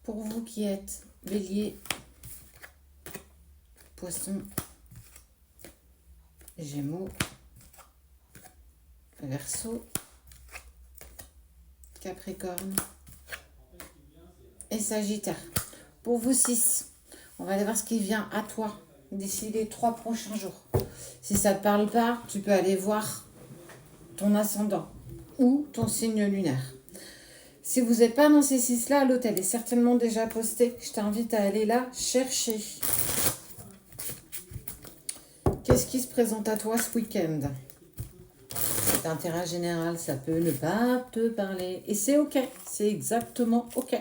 Pour vous qui êtes Bélier, Poisson, Gémeaux, Verseau, Capricorne et Sagittaire. Pour vous 6, on va aller voir ce qui vient à toi d'ici les 3 prochains jours. Si ça ne te parle pas, tu peux aller voir ton ascendant ou ton signe lunaire. Si vous n'êtes pas dans ces 6-là, l'hôtel est certainement déjà posté. Je t'invite à aller là chercher. Qu'est-ce qui se présente à toi ce week-end? D'intérêt général, ça peut ne pas te parler. Et c'est ok, c'est exactement ok.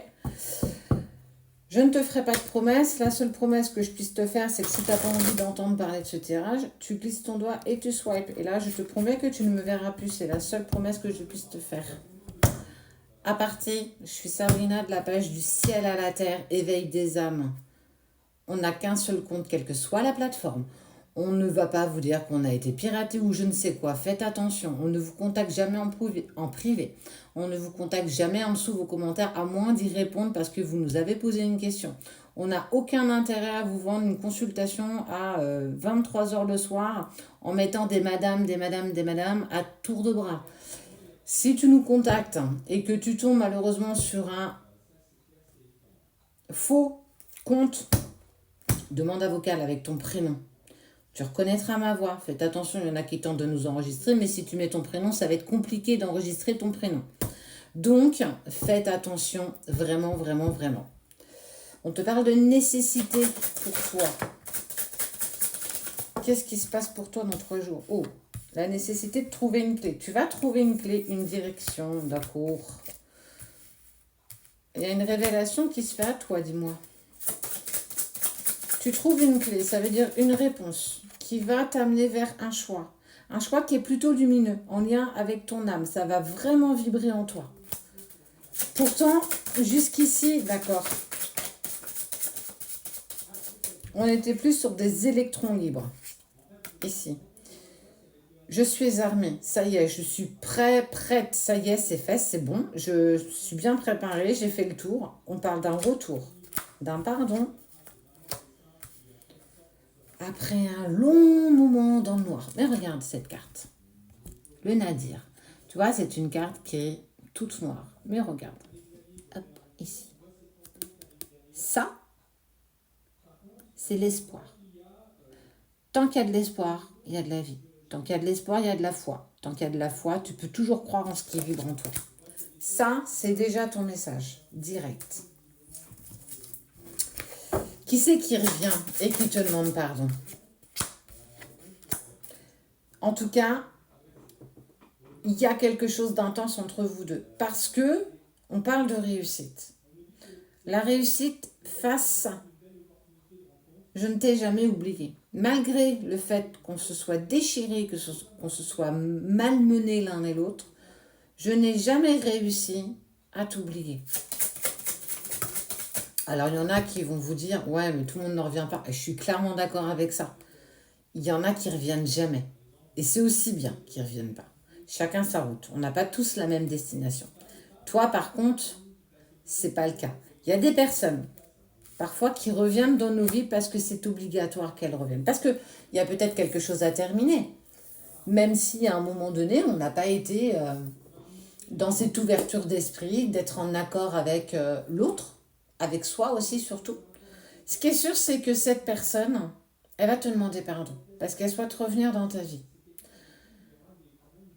Je ne te ferai pas de promesse. La seule promesse que je puisse te faire, c'est que si tu n'as pas envie d'entendre parler de ce tirage, tu glisses ton doigt et tu swipes. Et là, je te promets que tu ne me verras plus. C'est la seule promesse que je puisse te faire. À partir, je suis Sabrina de la page du ciel à la terre, éveil des âmes. On n'a qu'un seul compte, quelle que soit la plateforme. On ne va pas vous dire qu'on a été piraté ou je ne sais quoi. Faites attention. On ne vous contacte jamais en privé. On ne vous contacte jamais en dessous vos commentaires, à moins d'y répondre parce que vous nous avez posé une question. On n'a aucun intérêt à vous vendre une consultation à 23h le soir en mettant des madames à tour de bras. Si tu nous contactes et que tu tombes malheureusement sur un faux compte, demande à vocal avec ton prénom. Tu reconnaîtras ma voix. Faites attention, il y en a qui tentent de nous enregistrer, mais si tu mets ton prénom, ça va être compliqué d'enregistrer ton prénom. Donc, faites attention, vraiment, vraiment, vraiment. On te parle de nécessité pour toi. Qu'est-ce qui se passe pour toi dans 3 jours? Oh, la nécessité de trouver une clé. Tu vas trouver une clé, une direction, d'accord. Il y a une révélation qui se fait à toi, dis-moi. Tu trouves une clé, ça veut dire une réponse qui va t'amener vers un choix. Un choix qui est plutôt lumineux, en lien avec ton âme. Ça va vraiment vibrer en toi. Pourtant, jusqu'ici, d'accord, on était plus sur des électrons libres. Ici. Je suis armée, ça y est, je suis prête, ça y est, c'est fait, c'est bon. Je suis bien préparée, j'ai fait le tour. On parle d'un retour, d'un pardon. Après un long moment dans le noir. Mais regarde cette carte. Le Nadir. Tu vois, c'est une carte qui est toute noire. Mais regarde. Hop, ici. Ça, c'est l'espoir. Tant qu'il y a de l'espoir, il y a de la vie. Tant qu'il y a de l'espoir, il y a de la foi. Tant qu'il y a de la foi, tu peux toujours croire en ce qui vibre en toi. Ça, c'est déjà ton message, direct. Qui c'est qui revient et qui te demande pardon? En tout cas, il y a quelque chose d'intense entre vous deux. Parce que on parle de réussite. La réussite face je ne t'ai jamais oublié. Malgré le fait qu'on se soit déchiré, qu'on se soit malmené l'un et l'autre, je n'ai jamais réussi à t'oublier. Alors, il y en a qui vont vous dire, ouais, mais tout le monde ne revient pas. Et je suis clairement d'accord avec ça. Il y en a qui ne reviennent jamais. Et c'est aussi bien qu'ils ne reviennent pas. Chacun sa route. On n'a pas tous la même destination. Toi, par contre, c'est pas le cas. Il y a des personnes parfois qui reviennent dans nos vies parce que c'est obligatoire qu'elles reviennent. Parce qu'il y a peut-être quelque chose à terminer. Même si à un moment donné, on n'a pas été dans cette ouverture d'esprit, d'être en accord avec l'autre, avec soi aussi surtout. Ce qui est sûr, c'est que cette personne, elle va te demander pardon. Parce qu'elle souhaite revenir dans ta vie.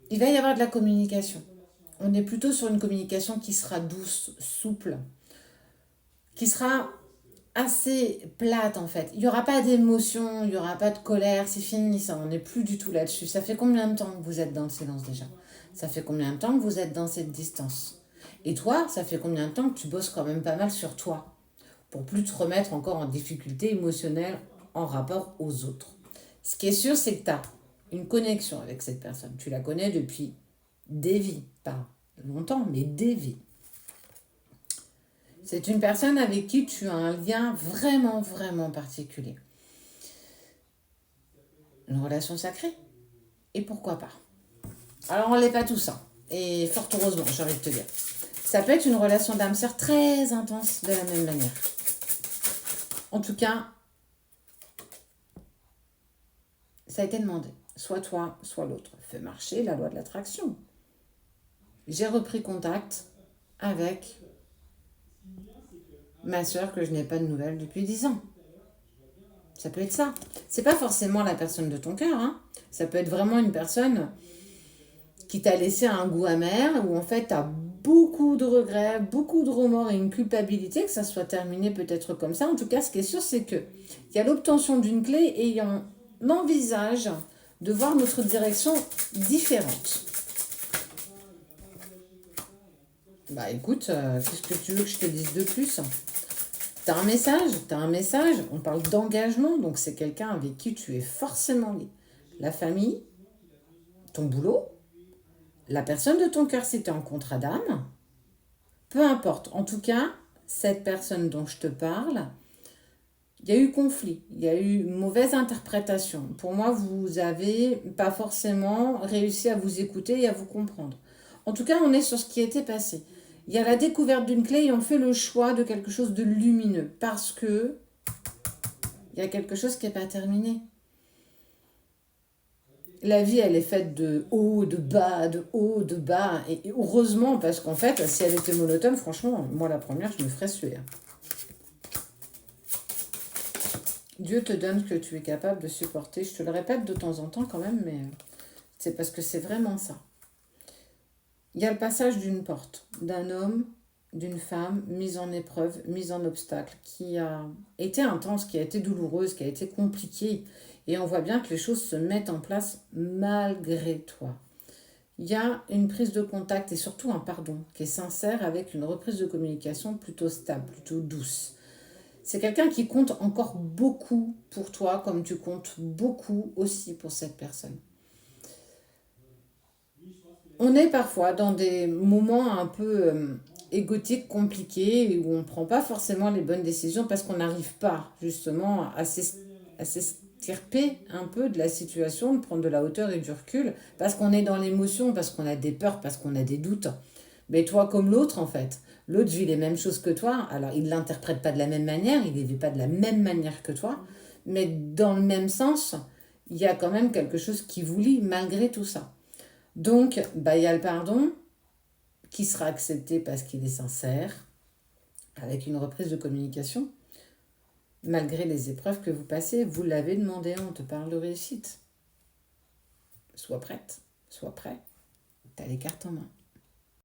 Il va y avoir de la communication. On est plutôt sur une communication qui sera douce, souple, qui sera assez plate en fait. Il n'y aura pas d'émotion, il n'y aura pas de colère, c'est fini ça, on n'est plus du tout là-dessus. Ça fait combien de temps que vous êtes dans le silence déjà? Ça fait combien de temps que vous êtes dans cette distance? Et toi, ça fait combien de temps que tu bosses quand même pas mal sur toi pour plus te remettre encore en difficulté émotionnelle en rapport aux autres? Ce qui est sûr, c'est que tu as une connexion avec cette personne. Tu la connais depuis des vies, pas longtemps, mais des vies. C'est une personne avec qui tu as un lien vraiment, vraiment particulier. Une relation sacrée. Et pourquoi pas? Alors, on l'est pas tout ça. Et fort heureusement, j'ai envie de te dire. Ça peut être une relation d'âme sœur très intense de la même manière. En tout cas, ça a été demandé. Soit toi, soit l'autre. Fais marcher la loi de l'attraction. J'ai repris contact avec ma sœur que je n'ai pas de nouvelles depuis 10 ans. Ça peut être ça. C'est pas forcément la personne de ton cœur. Hein. Ça peut être vraiment une personne qui t'a laissé un goût amer, où en fait tu as beaucoup de regrets, beaucoup de remords et une culpabilité, que ça soit terminé peut-être comme ça. En tout cas, ce qui est sûr, c'est que il y a l'obtention d'une clé et on envisage de voir notre direction différente. Bah écoute, qu'est-ce que tu veux que je te dise de plus? T'as un message, on parle d'engagement, donc c'est quelqu'un avec qui tu es forcément lié. La famille, ton boulot, la personne de ton cœur si tu es en contrat d'âme, peu importe. En tout cas, cette personne dont je te parle, il y a eu conflit, il y a eu mauvaise interprétation. Pour moi, vous n'avez pas forcément réussi à vous écouter et à vous comprendre. En tout cas, on est sur ce qui était passé. Il y a la découverte d'une clé et on fait le choix de quelque chose de lumineux parce que il y a quelque chose qui n'est pas terminé. La vie, elle est faite de haut, de bas, de haut, de bas. Et heureusement, parce qu'en fait, si elle était monotone, franchement, moi la première, je me ferais suer. Dieu te donne ce que tu es capable de supporter. Je te le répète de temps en temps quand même, mais c'est parce que c'est vraiment ça. Il y a le passage d'une porte, d'un homme, d'une femme, mise en épreuve, mise en obstacle, qui a été intense, qui a été douloureuse, qui a été compliquée. Et on voit bien que les choses se mettent en place malgré toi. Il y a une prise de contact et surtout un pardon qui est sincère avec une reprise de communication plutôt stable, plutôt douce. C'est quelqu'un qui compte encore beaucoup pour toi comme tu comptes beaucoup aussi pour cette personne. On est parfois dans des moments un peu égotiques, compliqués, où on ne prend pas forcément les bonnes décisions parce qu'on n'arrive pas justement à s'extirper un peu de la situation, de prendre de la hauteur et du recul, parce qu'on est dans l'émotion, parce qu'on a des peurs, parce qu'on a des doutes. Mais toi comme l'autre en fait, l'autre vit les mêmes choses que toi, alors il ne l'interprète pas de la même manière, il ne les vit pas de la même manière que toi, mais dans le même sens, il y a quand même quelque chose qui vous lie malgré tout ça. Donc, bah, il y a le pardon qui sera accepté parce qu'il est sincère, avec une reprise de communication, malgré les épreuves que vous passez. Vous l'avez demandé, on te parle de réussite. Sois prête, sois prêt, tu as les cartes en main.